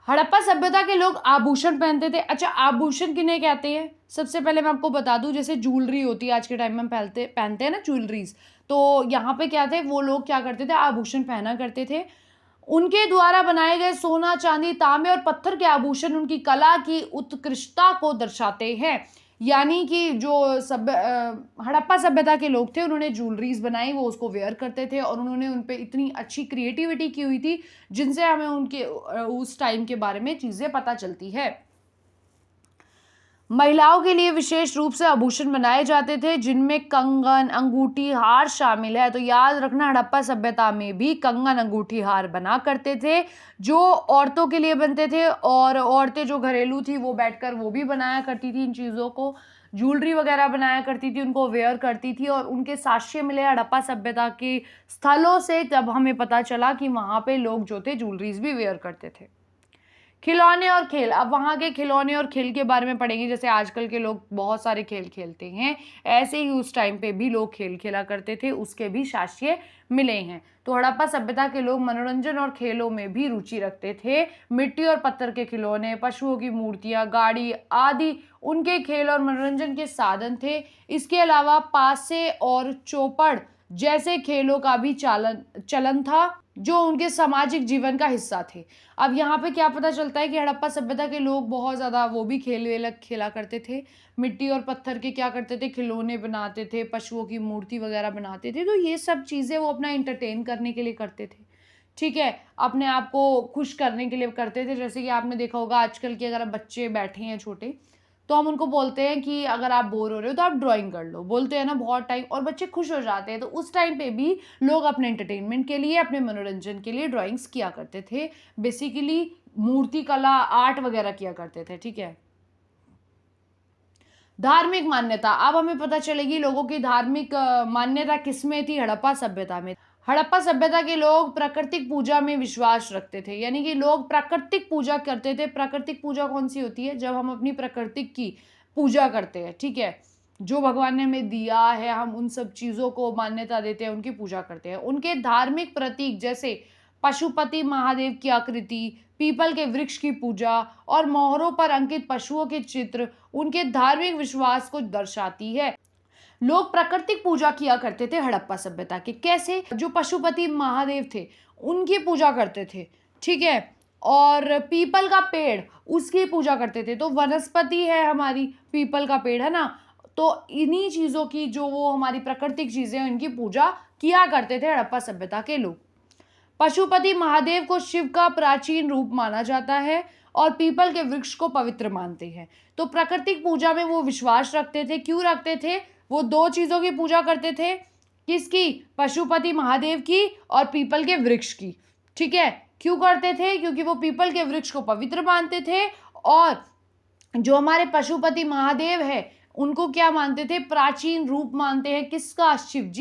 हड़प्पा सभ्यता के लोग आभूषण पहनते थे। अच्छा, आभूषण किन्हें कहते हैं? सबसे पहले मैं आपको बता दूं, जैसे ज्वेलरी होती है आज के टाइम में हम पहनते हैं ना ज्वेलरीज, तो यहाँ पे क्या थे, वो लोग क्या करते थे, आभूषण पहना करते थे। उनके द्वारा बनाए गए सोना, चांदी, तांबे और पत्थर के आभूषण उनकी कला की उत्कृष्टता को दर्शाते हैं। यानी कि जो हड़प्पा सभ्यता के लोग थे उन्होंने ज्वेलरीज बनाई, वो उसको वेयर करते थे और उन्होंने उन पे इतनी अच्छी क्रिएटिविटी की हुई थी जिनसे हमें उनके उस टाइम के बारे में चीज़ें पता चलती है। महिलाओं के लिए विशेष रूप से आभूषण बनाए जाते थे जिनमें कंगन, अंगूठी, हार शामिल है। तो याद रखना, हड़प्पा सभ्यता में भी कंगन, अंगूठी, हार बना करते थे जो औरतों के लिए बनते थे, और औरतें जो घरेलू थी वो बैठकर वो भी बनाया करती थी इन चीज़ों को, ज्वेलरी वगैरह बनाया करती थी, उनको वेयर करती थी। और उनके साक्ष्य मिले हड़प्पा सभ्यता के स्थलों से, तब हमें पता चला कि वहाँ पे लोग जो थे ज्वेलरीज भी वेयर करते थे। खिलौने और खेल, अब वहाँ के खिलौने और खेल के बारे में पढ़ेंगे। जैसे आजकल के लोग बहुत सारे खेल खेलते हैं, ऐसे ही उस टाइम पे भी लोग खेल खेला करते थे, उसके भी साक्ष्य मिले हैं। तो हड़प्पा सभ्यता के लोग मनोरंजन और खेलों में भी रुचि रखते थे। मिट्टी और पत्थर के खिलौने, पशुओं की मूर्तियाँ, गाड़ी आदि उनके खेल और मनोरंजन के साधन थे। इसके अलावा पासे और चौपड़ जैसे खेलों का भी चलन था जो उनके सामाजिक जीवन का हिस्सा थे। अब यहाँ पे क्या पता चलता है कि हड़प्पा सभ्यता के लोग बहुत ज़्यादा वो भी खेल वेल खेला करते थे। मिट्टी और पत्थर के क्या करते थे, खिलौने बनाते थे, पशुओं की मूर्ति वगैरह बनाते थे। तो ये सब चीज़ें वो अपना एंटरटेन करने के लिए करते थे, ठीक है, अपने आप को खुश करने के लिए करते थे। जैसे कि आपने देखा होगा आजकल के अगर बच्चे बैठे हैं छोटे, तो हम उनको बोलते हैं कि अगर आप बोर हो रहे हो तो आप ड्राइंग कर लो, बोलते हैं ना बहुत टाइम, और बच्चे खुश हो जाते हैं। तो उस टाइम पे भी लोग अपने एंटरटेनमेंट के लिए, अपने मनोरंजन के लिए ड्राइंग्स किया करते थे। बेसिकली मूर्ति कला, आर्ट वगैरह किया करते थे, ठीक है। धार्मिक मान्यता, अब हमें पता चलेगी लोगों की धार्मिक मान्यता किसमें थी, हड़प्पा सभ्यता में। हड़प्पा सभ्यता के लोग प्राकृतिक पूजा में विश्वास रखते थे, यानी कि लोग प्राकृतिक पूजा करते थे। प्राकृतिक पूजा कौन सी होती है, जब हम अपनी प्रकृति की पूजा करते हैं, ठीक है, जो भगवान ने हमें दिया है हम उन सब चीज़ों को मान्यता देते हैं, उनकी पूजा करते हैं। उनके धार्मिक प्रतीक जैसे पशुपति महादेव की आकृति, पीपल के वृक्ष की पूजा और मोहरों पर अंकित पशुओं के चित्र उनके धार्मिक विश्वास को दर्शाती है। लोग प्राकृतिक पूजा किया करते थे हड़प्पा सभ्यता के। कैसे, जो पशुपति महादेव थे उनकी पूजा करते थे, ठीक है, और पीपल का पेड़ उसकी पूजा करते थे। तो वनस्पति है हमारी, पीपल का पेड़ है ना, तो इन्हीं चीज़ों की, जो वो हमारी प्राकृतिक चीज़ें हैं, इनकी पूजा किया करते थे हड़प्पा सभ्यता के लोग। पशुपति महादेव को शिव का प्राचीन रूप माना जाता है और पीपल के वृक्ष को पवित्र मानते हैं। तो प्राकृतिक पूजा में वो विश्वास रखते थे। क्यों रखते थे, वो दो चीज़ों की पूजा करते थे, किसकी, पशुपति महादेव की और पीपल के वृक्ष की, ठीक है। क्यों करते थे, क्योंकि वो पीपल के वृक्ष को पवित्र मानते थे, और जो हमारे पशुपति महादेव है उनको क्या मानते थे, प्राचीन रूप मानते हैं, किसका, शिव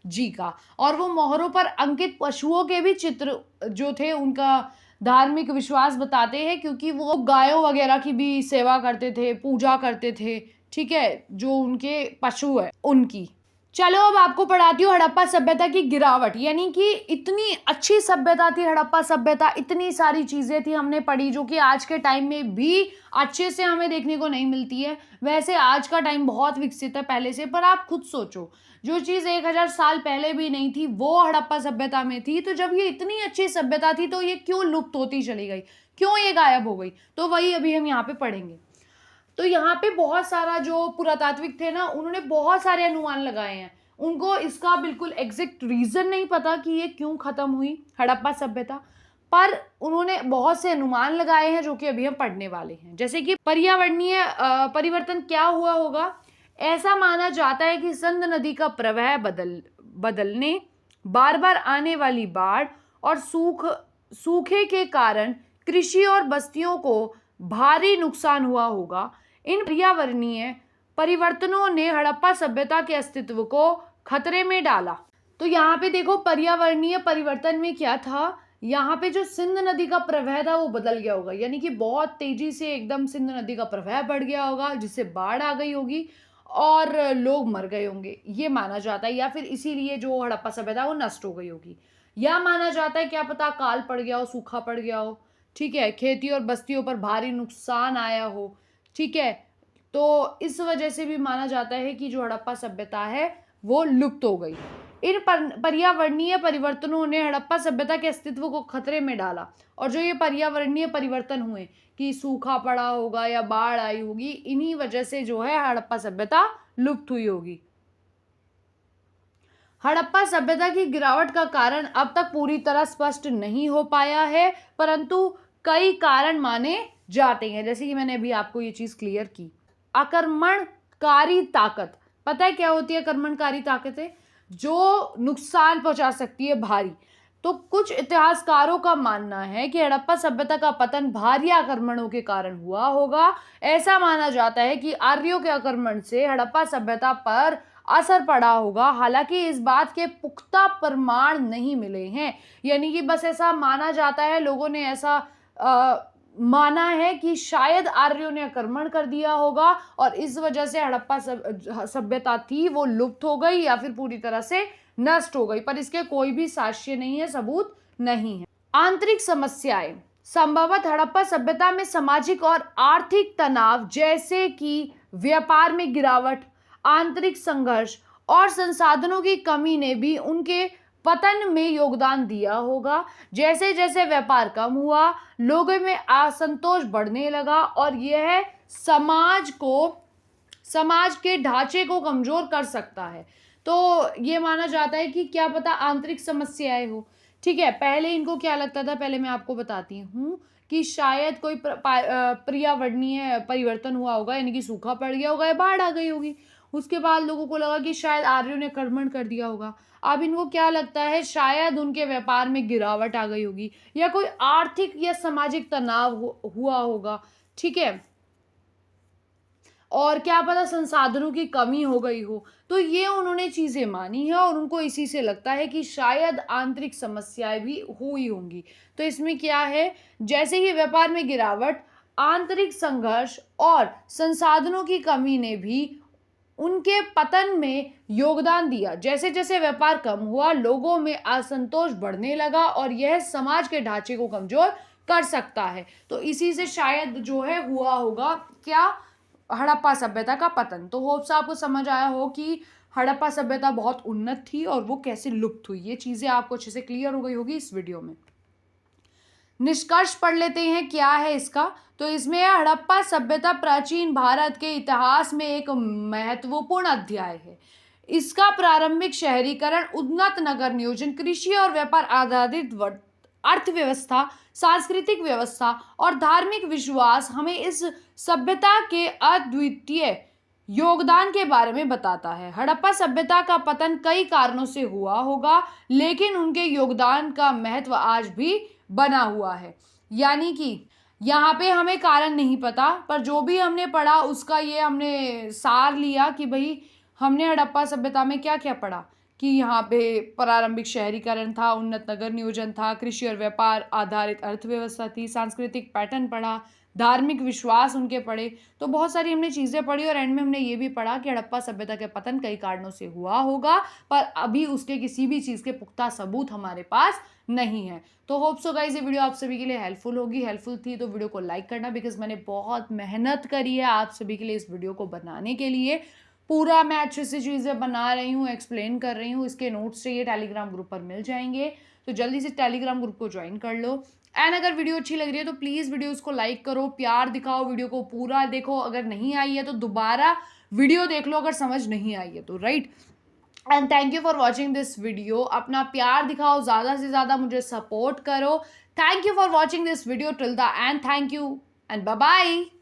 जी का। और वो मोहरों पर अंकित पशुओं के भी चित्र जो थे उनका धार्मिक विश्वास बताते हैं, क्योंकि वो गायों वगैरह की भी सेवा करते थे, पूजा करते थे, ठीक है, जो उनके पशु है उनकी। चलो अब आपको पढ़ाती हूँ हड़प्पा सभ्यता की गिरावट, यानी कि इतनी अच्छी सभ्यता थी हड़प्पा सभ्यता, इतनी सारी चीज़ें थी हमने पढ़ी जो कि आज के टाइम में भी अच्छे से हमें देखने को नहीं मिलती है। वैसे आज का टाइम बहुत विकसित है पहले से, पर आप खुद सोचो, जो चीज़ 1000 साल पहले भी नहीं थी वो हड़प्पा सभ्यता में थी। तो जब ये इतनी अच्छी सभ्यता थी तो ये क्यों लुप्त होती चली गई, क्यों ये गायब हो गई, तो वही अभी हम यहाँ पे पढ़ेंगे। तो यहाँ पे बहुत सारा जो पुरातात्विक थे ना, उन्होंने बहुत सारे अनुमान लगाए हैं। उनको इसका बिल्कुल एग्जैक्ट रीज़न नहीं पता कि ये क्यों ख़त्म हुई हड़प्पा सभ्यता, पर उन्होंने बहुत से अनुमान लगाए हैं जो कि अभी हम पढ़ने वाले हैं। जैसे कि पर्यावरणीय परिवर्तन क्या हुआ होगा। ऐसा माना जाता है कि सिंध नदी का प्रवाह बदलने, बार बार आने वाली बाढ़ और सूखे के कारण कृषि और बस्तियों को भारी नुकसान हुआ होगा। इन पर्यावरणीय परिवर्तनों ने हड़प्पा सभ्यता के अस्तित्व को खतरे में डाला। तो यहाँ पे देखो, पर्यावरणीय परिवर्तन में क्या था, यहाँ पे जो सिंध नदी का प्रवाह था वो बदल गया होगा, यानी कि बहुत तेजी से एकदम सिंध नदी का प्रवाह बढ़ गया होगा, जिससे बाढ़ आ गई होगी और लोग मर गए होंगे, ये माना जाता है। या फिर इसीलिए जो हड़प्पा सभ्यता वो नष्ट हो गई होगी। या माना जाता है, क्या पता काल पड़ गया हो, सूखा पड़ गया हो, ठीक है, खेती और बस्तियों पर भारी नुकसान आया हो, ठीक है। तो इस वजह से भी माना जाता है कि जो हड़प्पा सभ्यता है वो लुप्त हो गई। इन पर्यावरणीय परिवर्तनों ने हड़प्पा सभ्यता के अस्तित्व को खतरे में डाला। और जो ये पर्यावरणीय परिवर्तन हुए कि सूखा पड़ा होगा या बाढ़ आई होगी, इन्हीं वजह से जो है हड़प्पा सभ्यता लुप्त हुई होगी। हड़प्पा सभ्यता की गिरावट का कारण अब तक पूरी तरह स्पष्ट नहीं हो पाया है, परंतु कई कारण माने जाते हैं। जैसे कि मैंने अभी आपको ये चीज क्लियर की। आक्रमणकारी ताकत, पता है क्या होती है आक्रमणकारी ताकतें? जो नुकसान पहुंचा सकती है भारी। तो कुछ इतिहासकारों का मानना है कि हड़प्पा सभ्यता का पतन भारी आक्रमणों के कारण हुआ होगा। ऐसा माना जाता है कि आर्यों के आक्रमण से हड़प्पा सभ्यता पर असर पड़ा होगा। हालांकि इस बात के पुख्ता प्रमाण नहीं मिले हैं, यानी कि बस ऐसा माना जाता है, लोगों ने ऐसा माना है कि शायद आर्यों ने आक्रमण कर दिया होगा और इस वजह से हड़प्पा सभ्यता थी वो लुप्त हो गई या फिर पूरी तरह से नष्ट हो गई, पर इसके कोई भी साक्ष्य नहीं है, सबूत नहीं है। आंतरिक समस्याएं, संभवतः हड़प्पा सभ्यता में सामाजिक और आर्थिक तनाव जैसे कि व्यापार में गिरावट, आंतरिक संघर्ष और संसाधनों की कमी ने भी उनके पतन में योगदान दिया होगा। जैसे जैसे व्यापार कम हुआ, लोगों में असंतोष बढ़ने लगा और यह समाज के ढांचे को कमजोर कर सकता है। तो ये माना जाता है कि क्या पता आंतरिक समस्याएं हो। ठीक है, पहले इनको क्या लगता था, पहले मैं आपको बताती हूँ कि शायद कोई पर्यावरणीय परिवर्तन हुआ होगा, यानी कि सूखा पड़ गया होगा या बाढ़ आ गई होगी। उसके बाद लोगों को लगा कि शायद आर्यों ने आक्रमण कर दिया होगा। अब इनको क्या लगता है, शायद उनके व्यापार में गिरावट आ गई होगी या कोई आर्थिक या सामाजिक तनाव हुआ होगा। ठीक है, और क्या पता संसाधनों की कमी हो गई हो। तो ये उन्होंने चीजें मानी है और उनको इसी से लगता है कि शायद आंतरिक समस्याएं भी हुई होंगी। तो इसमें क्या है, जैसे ही व्यापार में गिरावट, आंतरिक संघर्ष और संसाधनों की कमी ने भी उनके पतन में योगदान दिया। जैसे जैसे व्यापार कम हुआ, लोगों में असंतोष बढ़ने लगा और यह समाज के ढांचे को कमजोर कर सकता है। तो इसी से शायद जो है हुआ होगा क्या, हड़प्पा सभ्यता का पतन। तो होप्स आपको समझ आया हो कि हड़प्पा सभ्यता बहुत उन्नत थी और वो कैसे लुप्त हुई। ये चीजें आपको अच्छे से क्लियर हो गई होगी इस वीडियो में। निष्कर्ष पढ़ लेते हैं क्या है इसका। तो इसमें हड़प्पा सभ्यता प्राचीन भारत के इतिहास में एक महत्वपूर्ण अध्याय है। इसका प्रारंभिक शहरीकरण, उन्नत नगर नियोजन, कृषि और व्यापार आधारित अर्थव्यवस्था, सांस्कृतिक व्यवस्था और धार्मिक विश्वास हमें इस सभ्यता के अद्वितीय योगदान के बारे में बताता है। हड़प्पा सभ्यता का पतन कई कारणों से हुआ होगा, लेकिन उनके योगदान का महत्व आज भी बना हुआ है। यानी कि यहाँ पे हमें कारण नहीं पता, पर जो भी हमने पढ़ा उसका ये हमने सार लिया कि भाई हमने हड़प्पा सभ्यता में क्या क्या पढ़ा, कि यहाँ पे प्रारंभिक शहरीकरण था, उन्नत नगर नियोजन था, कृषि और व्यापार आधारित अर्थव्यवस्था थी, सांस्कृतिक पैटर्न पढ़ा, धार्मिक विश्वास उनके पढ़े। तो बहुत सारी हमने चीज़ें पढ़ी और एंड में हमने ये भी पढ़ा कि हड़प्पा सभ्यता के पतन कई कारणों से हुआ होगा, पर अभी उसके किसी भी चीज़ के पुख्ता सबूत हमारे पास नहीं है। तो होप सो गाइस ये वीडियो आप सभी के लिए हेल्पफुल होगी। हेल्पफुल थी तो वीडियो को लाइक करना, बिकॉज मैंने बहुत मेहनत करी है आप सभी के लिए इस वीडियो को बनाने के लिए। पूरा मैं अच्छे से चीज़ें बना रही हूँ, एक्सप्लेन कर रही हूँ। इसके नोट्स चाहिए टेलीग्राम ग्रुप पर मिल जाएंगे, तो जल्दी से टेलीग्राम ग्रुप को ज्वाइन कर लो। एंड अगर वीडियो अच्छी लग रही है तो प्लीज़ वीडियोस को लाइक करो, प्यार दिखाओ, वीडियो को पूरा देखो। अगर नहीं आई है तो दोबारा वीडियो देख लो अगर समझ नहीं आई है तो, right. And thank you for watching this video. अपना प्यार दिखाओ, ज़्यादा से ज़्यादा मुझे सपोर्ट करो। Thank you for watching this video till the end. Thank you and bye bye.